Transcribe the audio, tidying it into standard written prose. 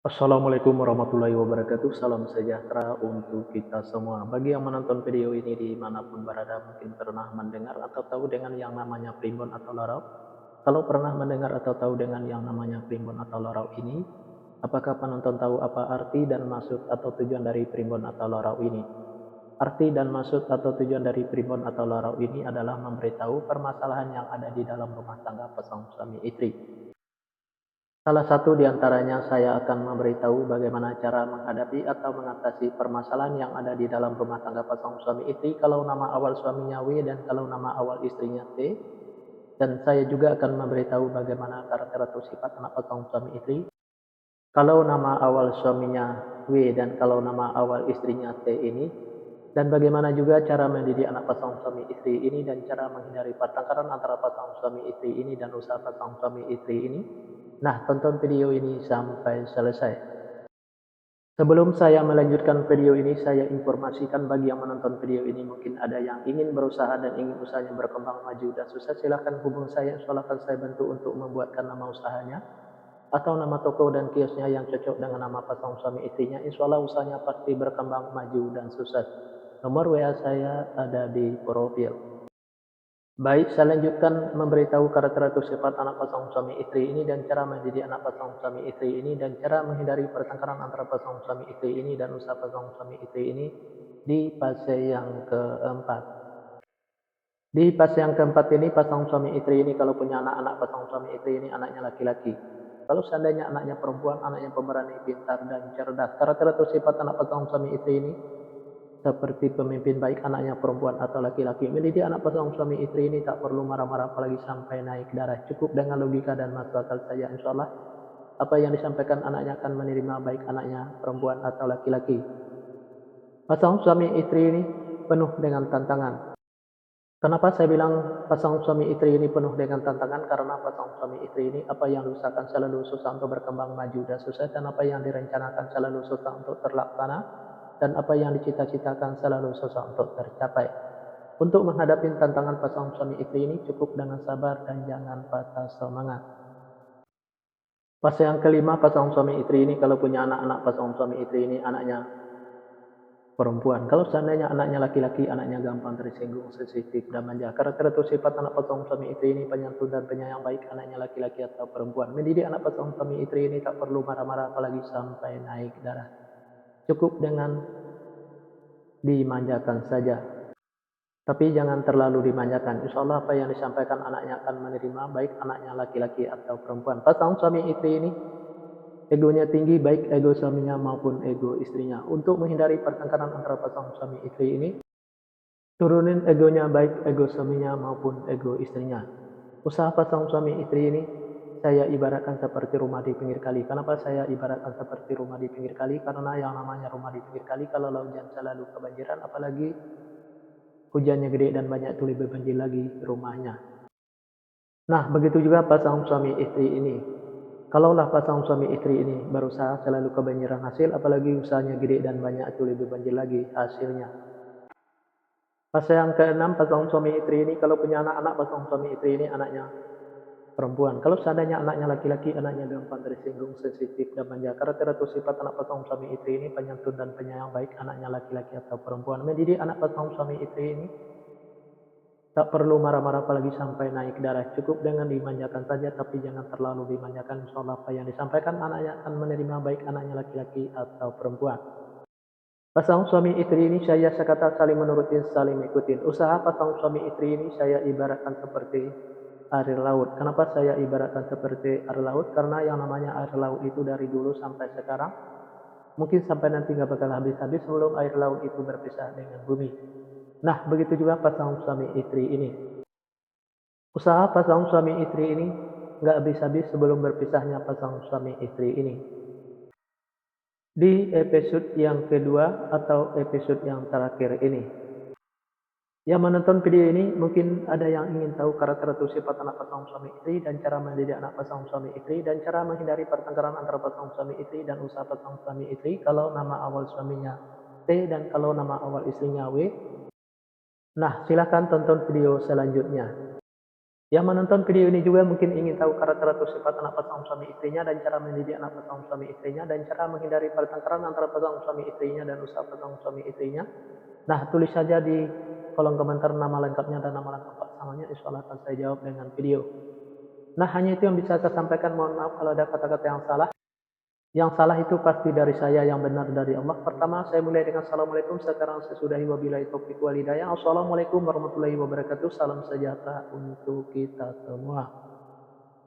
Assalamualaikum warahmatullahi wabarakatuh. Salam sejahtera untuk kita semua. Bagi yang menonton video ini dimanapun berada, mungkin pernah mendengar atau tahu dengan yang namanya primbon atau larau. Kalau pernah mendengar atau tahu dengan yang namanya primbon atau larau ini, apakah penonton tahu apa arti dan maksud atau tujuan dari primbon atau larau ini? Arti dan maksud atau tujuan dari primbon atau larau ini adalah memberitahu permasalahan yang ada di dalam rumah tangga pasangan suami istri. Salah satu di antaranya saya akan memberitahu bagaimana cara menghadapi atau mengatasi permasalahan yang ada di dalam rumah tangga pasangan suami istri kalau nama awal suaminya W dan kalau nama awal istrinya T. Dan saya juga akan memberitahu bagaimana karakter atau sifat anak pasangan suami istri kalau nama awal suaminya W dan kalau nama awal istrinya T ini. Dan bagaimana juga cara mendidik anak pasangan suami istri ini dan cara menghindari pertengkaran antara pasangan suami istri ini dan usaha pasangan suami istri ini. Nah, tonton video ini sampai selesai. Sebelum saya melanjutkan video ini, saya informasikan bagi yang menonton video ini mungkin ada yang ingin berusaha dan ingin usahanya berkembang maju dan sukses, silahkan hubung saya, insya akan saya bantu untuk membuatkan nama usahanya atau nama toko dan kiosnya yang cocok dengan nama pasangan suami istrinya. Insya Allah usahanya pasti berkembang maju dan sukses. Nomor WA saya ada di profil. Baik, saya lanjutkan memberitahu karakter atau sifat anak pasangan suami istri ini dan cara mendidik anak pasangan suami istri ini dan cara menghindari pertengkaran antara pasangan suami istri ini dan usaha pasangan suami istri ini di fase yang keempat. Di fase yang keempat ini pasangan suami istri ini kalau punya anak-anak pasangan suami istri ini anaknya laki-laki. Kalau seandainya anaknya perempuan, anaknya pemberani, pintar dan cerdas. Karakter atau sifat anak pasangan suami istri ini seperti pemimpin baik anaknya perempuan atau laki-laki. Mendidik anak pasangan suami istri ini tak perlu marah-marah apalagi sampai naik darah. Cukup dengan logika dan masuk akal saja, insya Allah apa yang disampaikan anaknya akan menerima baik anaknya perempuan atau laki-laki. Pasangan suami istri ini penuh dengan tantangan. Kenapa saya bilang pasangan suami istri ini penuh dengan tantangan? Karena pasangan suami istri ini apa yang diusahakan selalu susah untuk berkembang maju dan sukses, dan apa yang direncanakan selalu susah untuk terlaksana, dan apa yang dicita-citakan selalu susah untuk tercapai. Untuk menghadapi tantangan pasangan suami istri ini cukup dengan sabar dan jangan patah semangat. Fase yang kelima, pasangan suami istri ini kalau punya anak-anak pasangan suami istri ini anaknya perempuan. Kalau seandainya anaknya laki-laki, anaknya gampang tersinggung, sensitif, dan manja. Karakter atau sifat anak pasangan suami istri ini penyantun dan penyayang baik anaknya laki-laki atau perempuan. Mendidik anak pasangan suami istri ini tak perlu marah-marah apalagi sampai naik darah. Cukup dengan dimanjakan saja. Tapi jangan terlalu dimanjakan. Insya Allah apa yang disampaikan anaknya akan menerima baik anaknya laki-laki atau perempuan. Pasangan suami istri ini egonya tinggi baik ego suaminya maupun ego istrinya. Untuk menghindari pertengkaran antara pasangan suami istri ini, turunin egonya baik ego suaminya maupun ego istrinya. Usaha pasangan suami istri ini saya ibaratkan seperti rumah di pinggir kali. Kenapa saya ibaratkan seperti rumah di pinggir kali? Karena yang namanya rumah di pinggir kali kalau hujan selalu kebanjiran, apalagi hujannya gede dan banyak itu lebih banjir lagi rumahnya. Nah, begitu juga pasangan suami istri ini. Kalaulah pasangan suami istri ini berusaha selalu kebanjiran hasil, apalagi usahanya gede dan banyak itu lebih banjir lagi hasilnya. Fase yang keenam, pasangan suami istri ini kalau punya anak-anak pasangan suami istri ini anaknya perempuan. Kalau seandainya anaknya laki-laki, anaknya gampang tersinggung, sensitif, dan manja. Karakter atau sifat anak pasangan suami istri ini penyantun dan penyayang baik anaknya laki-laki atau perempuan. Mendidik anak pasangan suami istri ini tak perlu marah-marah apalagi sampai naik darah. Cukup dengan dimanjakan saja tapi jangan terlalu dimanjakan. Insyaallah apa yang disampaikan anaknya akan menerima baik anaknya laki-laki atau perempuan. Pasangan suami istri ini saya sekata saling menurutin, saling ikutin. Usaha pasangan suami istri ini saya ibaratkan seperti air laut. Kenapa saya ibaratkan seperti air laut? Karena yang namanya air laut itu dari dulu sampai sekarang mungkin sampai nanti nggak bakal habis-habis sebelum air laut itu berpisah dengan bumi. Nah, begitu juga pasangan suami istri ini. Usaha pasangan suami istri ini nggak habis-habis sebelum berpisahnya pasangan suami istri ini. Di episode yang kedua atau episode yang terakhir ini. Yang menonton video ini mungkin ada yang ingin tahu karakter atau sifat anak pasangan suami istri dan cara mendidik anak pasangan suami istri dan cara menghindari pertengkaran antara pasangan suami istri dan usaha pasangan suami istri kalau nama awal suaminya T dan kalau nama awal istrinya W. Nah, silahkan tonton video selanjutnya. Yang menonton video ini juga mungkin ingin tahu karakter atau sifat anak pasangan suami istrinya dan cara mendidik anak pasangan suami istrinya dan cara menghindari pertengkaran antara pasangan suami istrinya dan usaha pasangan suami istrinya. Nah, tulis saja di kolom komentar nama lengkapnya dan nama lengkap pasangannya, insya Allah akan saya jawab dengan video. Nah, hanya itu yang bisa saya sampaikan. Mohon maaf kalau ada kata-kata yang salah. Yang salah itu pasti dari saya, yang benar dari Allah. Pertama, saya mulai dengan Assalamualaikum. Sekarang saya sudahi wabillahi taufiq wal hidayah. Assalamualaikum warahmatullahi wabarakatuh. Salam sejahtera untuk kita semua.